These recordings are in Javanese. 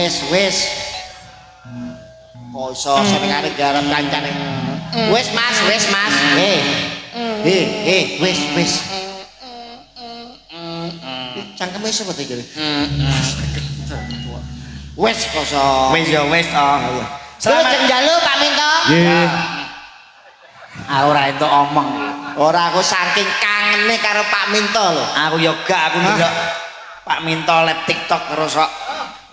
Wis. Kok iso senengane garap kancane. Wis Mas. Wis. Cangkeme sapa iki? Wis koso. Wis ya wis to. Selamat njaluk Pak Minto. Nggih. Ora entuk omong. Ora aku saking kangene karo Pak Minto lho. Aku yo gak aku ndelok Pak Minto live TikTok terus kok.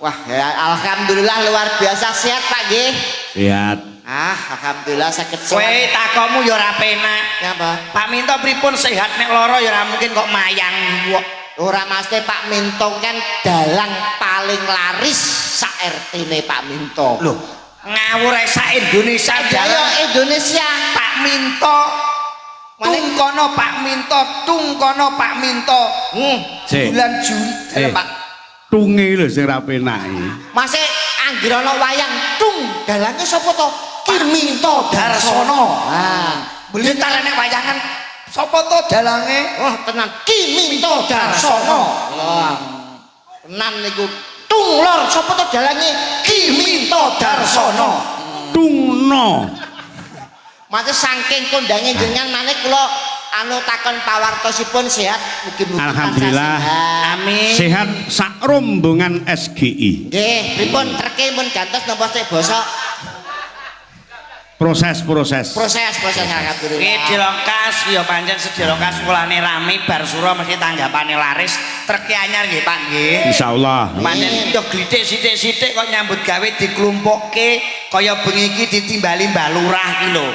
Wah, ya, alhamdulillah luar biasa sehat Pak nggih. Sehat. Alhamdulillah sakit Kowe sehat. takokmu yo ora penak. Ya apa? Pak Minto pripun sehat nek lara ya ora mungkin kok mayang. Ora mesti Pak Minto kan dalang paling laris sak RT-ne Pak Minto. Loh, ngawur sak Indonesia Ayo Indonesia. Pak Minto. Tung kono Pak Minto, tung kono Pak Minto. Sik. Bulan Juli Pak. Tunge lho sing ra penak iki. Masih anggere ana wayang tung dalange sapa to? Ki Minto Darsono. Nah, beli talene wayangan sapa to dalange? Wah, tenan Ki Minto Darsono. Wah. Tenan niku tung lor sapa to dalange? Ki Minto Darsono. Tungno. Mate saking kondange jenengan maneh kula anu takon pawartosipun sehat mugi-mugi Alhamdulillah. Amin. Sehat sak rombongan SGI. Nggih, pripun treke mun gantos napa sik basa? Proses. Proses alhamdulillah. Oke, Dilokas ya pancen Sedilokas sekolahane rame bar sura mesti tanggapane laris. Treke anyar nggih Pak nggih. Insyaallah. Pancen yo glithik sithik-sithik kok nyambut gawe diklumpukke kaya bengi iki ditimbali Mbah Lurah iki lho.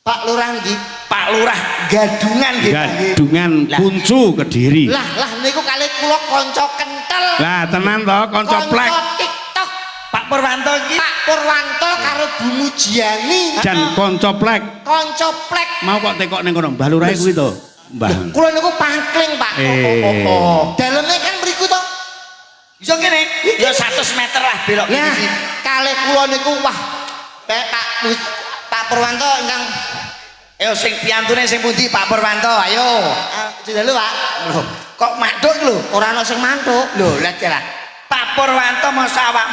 Pak Lurah nggih. Pak Lurah Gadungan nggih Pak nggih. Gadungan Kuncu Kediri. Lah niku kalih kula kanca kentel. Lah tenan to kanca plek. TikTok. Pak Purwanto iki. Pak Purwanto karo Bu Mujiani. Jan kanca plek. Kanca plek. Mau kok tekok ning kono Mbah Lurah kuwi to. Mbah. Kula niku pangkling Pak. Daleme kan mriku to. Iso kene. Ya 100 meter lah belok Nah, iki. kalih kula niku wah. Pak Purwanto ingkang Sing piantune sing pundi Pak Purwanto? Ayo. didalu Pak. Loh, kok maduk lho? Ora ana sing mantuk. Lho, lah Pak Purwanto masa awak